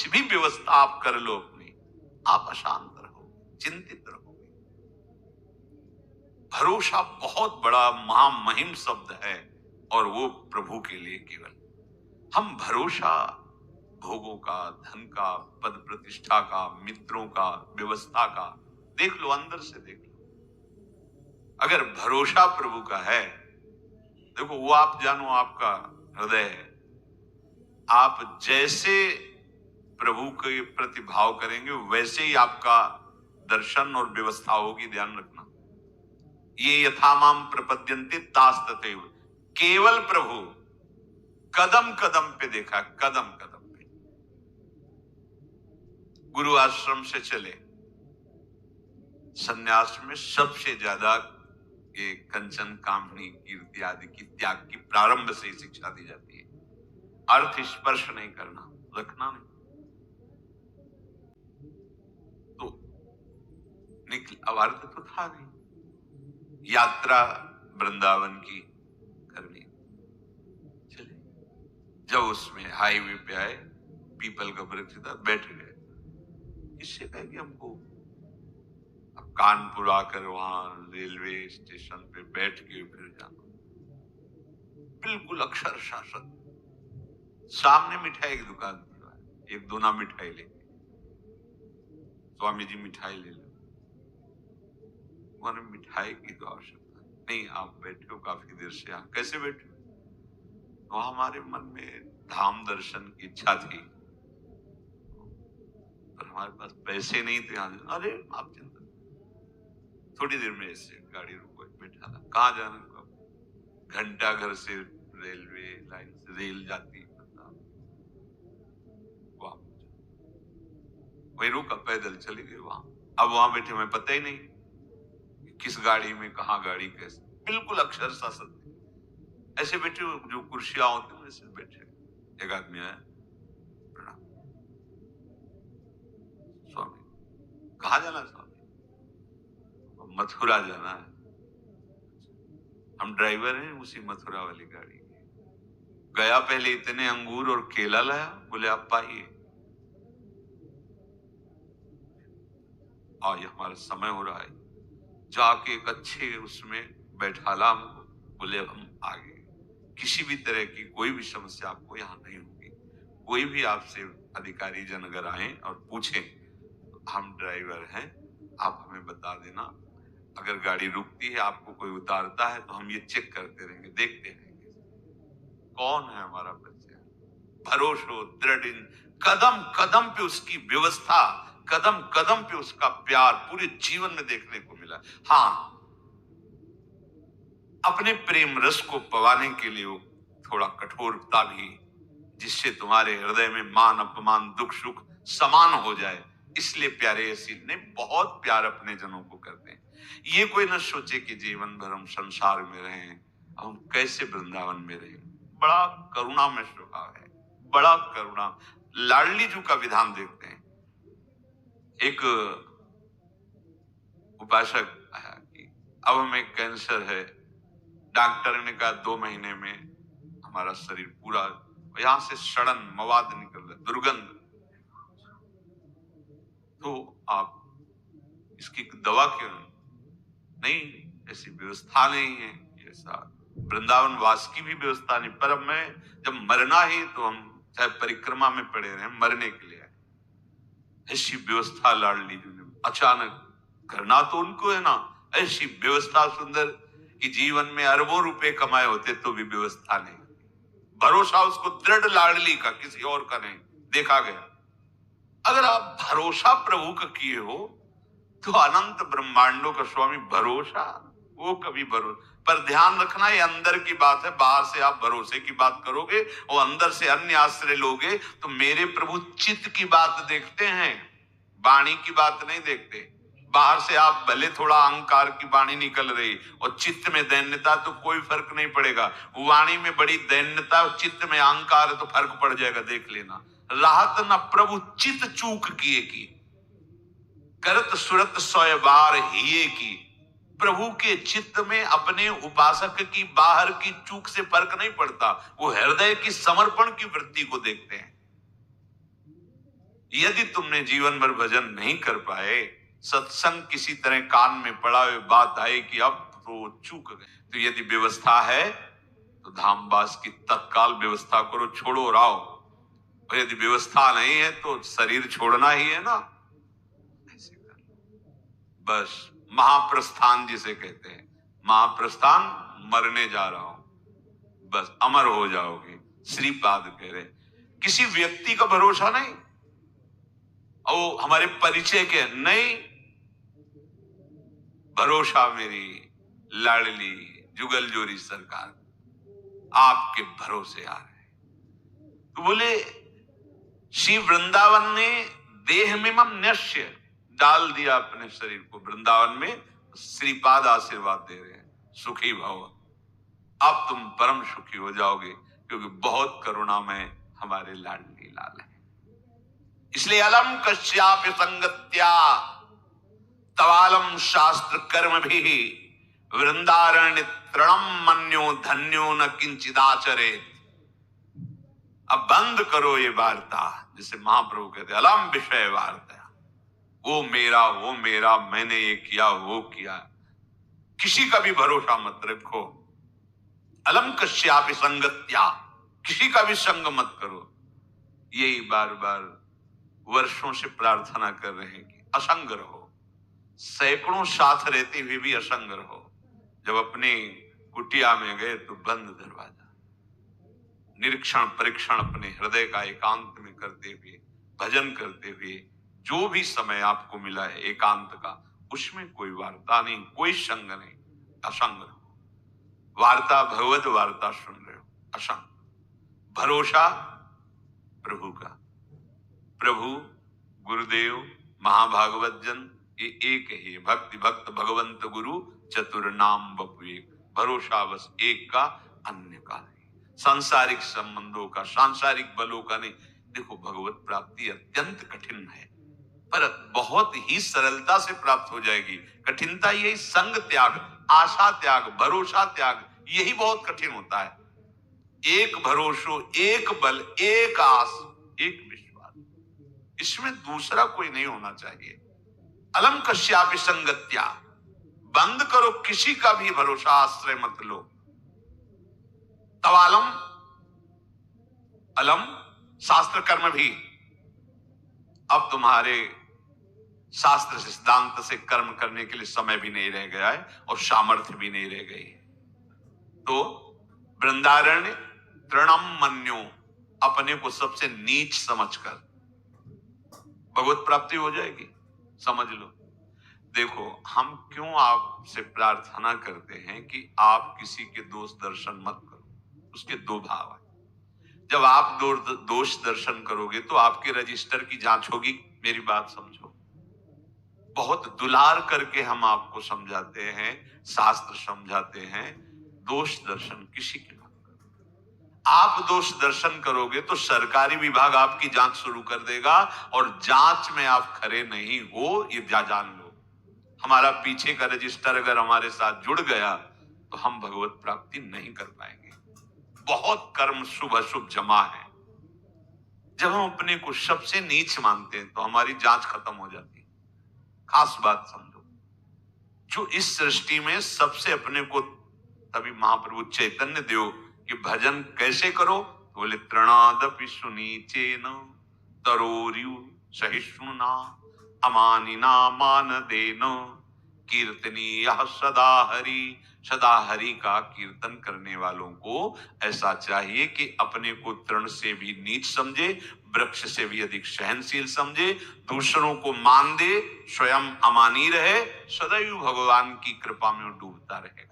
कुछ भी व्यवस्था आप कर लो अपनी, आप अशांत रहोगे, चिंतित रहोगे। भरोसा बहुत बड़ा महामहिम शब्द है, और वो प्रभु के लिए केवल। हम भरोसा भोगों का, धन का, पद प्रतिष्ठा का, मित्रों का, व्यवस्था का, देख लो, अंदर से देख लो। अगर भरोसा प्रभु का है, देखो वो आप जानो आपका हृदय है। आप जैसे प्रभु के प्रति भाव करेंगे वैसे ही आपका दर्शन और व्यवस्था होगी। ध्यान रखना, ये यथामाम प्रपद्यन्ते तास तथैव। केवल प्रभु कदम कदम पे देखा, कदम कदम पे। गुरु आश्रम से चले, संन्यास में सबसे ज्यादा ये कंचन, कामनी, कीर्ति आदि की त्याग की प्रारंभ से ही शिक्षा दी जाती है। अर्थ स्पर्श नहीं करना, रखना नहीं। तो निकल, अब अर्थ तो था नहीं, यात्रा वृंदावन की करनी। चले, जब उसमें हाईवे पे आए, पीपल का वृक्ष था, बैठ गए। इससे कहे कि हमको अब कानपुर आकर वहां रेलवे स्टेशन पे बैठ के फिर जाना, बिल्कुल अक्षर शासन। सामने मिठाई की दुकान थी, एक दोना मिठाई लेके, स्वामी जी मिठाई ले लो। उन्होंने मिठाई की तो आवश्यकता नहीं, आप बैठे हो काफी देर से, यहाँ कैसे बैठे हो? तो हमारे मन में धाम दर्शन की इच्छा थी, पर हमारे पास पैसे नहीं थे। अरे आप चिंता, थोड़ी देर में ऐसे गाड़ी रुको, बैठा था। कहाँ जाना? घंटा घर से रेलवे लाइन से रेल जाती, वही रुका, पैदल चले गए वहां। अब वहां बैठे, मैं पता ही नहीं किस गाड़ी में, कहाँ गाड़ी, कैसे, बिल्कुल अक्षर शासन ऐसे बैठे, जो कुर्सियां होती हैं वैसे बैठे। एक आदमी आया, प्रणाम। स्वामी, कहाँ जाना स्वामी? मथुरा जाना है। हम ड्राइवर हैं उसी मथुरा वाली गाड़ी के। गया, पहले इतने अंगूर और केला लाया, बोले आप पाइए, ये हमारा समय हो रहा है। जाके एक अच्छे उसमें बैठाला हमको, बोले हम आगे, किसी भी तरह की कोई भी समस्या आपको यहाँ नहीं होगी। कोई भी आपसे अधिकारी जन अगर आए और पूछें, हम ड्राइवर हैं, आप हमें बता देना। अगर गाड़ी रुकती है, आपको कोई उतारता है, तो हम ये चेक करते रहेंगे, देखते रहेंगे कौन है हमारा बच्चा। भरोसा, दृढ़, कदम कदम पे उसकी व्यवस्था, कदम कदम पे उसका प्यार पूरे जीवन में देखने को मिला। हाँ, अपने प्रेम रस को पवाने के लिए थोड़ा कठोरता भी, जिससे तुम्हारे हृदय में मान अपमान, दुख सुख समान हो जाए, इसलिए प्यारे ऐसी ने बहुत प्यार अपने जनों को करते हैं। ये कोई न सोचे कि जीवन भर हम संसार में रहें, हम कैसे वृंदावन में रहें। बड़ा करुणा में स्वभाव है, बड़ा करुणा। लाडली जी का विधान देखते हैं। एक उपासक आया कि अब हमें कैंसर है, डॉक्टर ने कहा 2 महीने में हमारा शरीर पूरा, यहां से सड़न मवाद निकल रहा, दुर्गंध, तो आप इसकी दवा क्यों नहीं? ऐसी व्यवस्था नहीं है, ऐसा वृंदावन वास की भी व्यवस्था नहीं। पर अब मैं जब मरना ही, तो हम चाहे परिक्रमा में पड़े रहे, मरने के लिए आए। ऐसी व्यवस्था लाडली जी ने अचानक करना तो उनको है ना, ऐसी व्यवस्था सुंदर कि जीवन में अरबों रुपए कमाए होते तो भी व्यवस्था नहीं। भरोसा उसको दृढ़ लाडली का, किसी और का नहीं, देखा गया। अगर आप भरोसा प्रभु का किए हो, तो अनंत ब्रह्मांडों का स्वामी भरोसा, वो कभी भरोसा। पर ध्यान रखना, ये अंदर की बात है। बाहर से आप भरोसे की बात करोगे और अंदर से अन्य आश्रय लोगे, तो मेरे प्रभु चित्त की बात देखते हैं, वाणी की बात नहीं देखते। बाहर से आप भले थोड़ा अहंकार की वाणी निकल रही और चित्त में दैन्यता, तो कोई फर्क नहीं पड़ेगा। वाणी में बड़ी दैन्यता और चित्त में अहंकार है, तो फर्क पड़ जाएगा, देख लेना। राहत न प्रभु चित चूक किए की, करत सुरत 100 बार हिये की। प्रभु के चित्त में अपने उपासक की बाहर की चूक से फर्क नहीं पड़ता, वो हृदय की समर्पण की वृत्ति को देखते हैं। यदि तुमने जीवन भर भजन नहीं कर पाए, सत्संग किसी तरह कान में पड़ा हुए बात आए कि अब तो चूक गए, तो यदि व्यवस्था है तो धामवास की तत्काल व्यवस्था करो, छोड़ो राव। और यदि व्यवस्था नहीं है तो शरीर छोड़ना ही है ना, ऐसे कर लो। बस महाप्रस्थान जिसे कहते हैं, महाप्रस्थान, मरने जा रहा हूं, बस अमर हो जाओगे। श्रीपाद कह रहे किसी व्यक्ति का भरोसा नहीं, और हमारे परिचय के नहीं, भरोसा मेरी लाडली जुगल जोरी सरकार, आपके भरोसे आ रहे। तो बोले श्री वृंदावन ने देह में मम न्यस्य डाल दिया अपने शरीर को वृंदावन में। श्रीपाद आशीर्वाद दे रहे हैं, सुखी भव, अब तुम परम सुखी हो जाओगे, क्योंकि बहुत करुणामय हमारे लाडली लाल है। इसलिए अलम कश्याप संगत्या तवालम शास्त्र कर्म भी वृंदारण्य तृणम मन्यो धन्यो न किंचिदाचरे। अब बंद करो ये वार्ता, जिसे महाप्रभु कहते अलम विषय वार्ता, वो मेरा, मैंने ये किया वो किया, किसी का भी भरोसा मत रखो। अलम कश्यापि संगत्या, किसी का भी संग मत करो। यही बार बार वर्षों से प्रार्थना कर रहे हैं कि असंग रहो, सैकड़ों साथ रहते हुए भी असंग रहो। जब अपने कुटिया में गए तो बंद दरवाजा, निरीक्षण परीक्षण अपने हृदय का एकांत में करते हुए, भजन करते हुए, जो भी समय आपको मिला है एकांत का, उसमें कोई वार्ता नहीं, कोई संग नहीं, असंग रहो। वार्ता भगवत वार्ता सुन रहे हो, असंग। भरोसा प्रभु का, प्रभु गुरुदेव महाभागवत जन ये एक ही, भक्ति भक्त भगवंत गुरु चतुर नाम बपु एक। भरोसा बस एक का, अन्य का नहीं। सांसारिक संबंधों का, सांसारिक बलों का नहीं। देखो भगवत प्राप्ति अत्यंत कठिन है, पर बहुत ही सरलता से प्राप्त हो जाएगी। कठिनता यही संग त्याग, आशा त्याग, भरोसा त्याग, यही बहुत कठिन होता है। एक भरोसो, एक बल, एक आस, एक विश्वास, इसमें दूसरा कोई नहीं होना चाहिए। अलम कश्यापि संगत्या, बंद करो, किसी का भी भरोसा आश्रय मत लो। तवालम, अलम शास्त्र कर्म भी, अब तुम्हारे शास्त्र सिद्धांत से कर्म करने के लिए समय भी नहीं रह गया है और सामर्थ्य भी नहीं रह गई है। तो वृंदारण्य तृणम मन्यो, अपने को सबसे नीच समझकर भगवत प्राप्ति हो जाएगी, समझ लो। देखो हम क्यों आपसे प्रार्थना करते हैं कि आप किसी के दोष दर्शन मत करो, उसके दो भाव है। जब आप दोष दर्शन करोगे तो आपके रजिस्टर की जांच होगी। मेरी बात समझो, बहुत दुलार करके हम आपको समझाते हैं, शास्त्र समझाते हैं, दोष दर्शन किसी के मत करो। आप दोष दर्शन करोगे तो सरकारी विभाग आपकी जांच शुरू कर देगा, और जांच में आप खरे नहीं हो ये जान लो। हमारा पीछे का रजिस्टर अगर हमारे साथ जुड़ गया तो हम भगवत प्राप्ति नहीं कर पाएंगे। बहुत कर्म शुभ अशुभ जमा है। जब हम अपने को सबसे नीच मानते हैं तो हमारी जांच खत्म हो जाती है। खास बात समझो, जो इस सृष्टि में सबसे अपने को, तभी महाप्रभु चैतन्य देव कि भजन कैसे करो, तो बोले तृणादपि सुनीचेन तरोर्यु सहिष्णुना अमानिना मान देन कीर्तनीयः सदा हरि। सदा हरि का कीर्तन करने वालों को ऐसा चाहिए कि अपने को तृण से भी नीच समझे, वृक्ष से भी अधिक सहनशील समझे, दूसरों को मान दे, स्वयं अमानी रहे, सदैव भगवान की कृपा में डूबता रहे।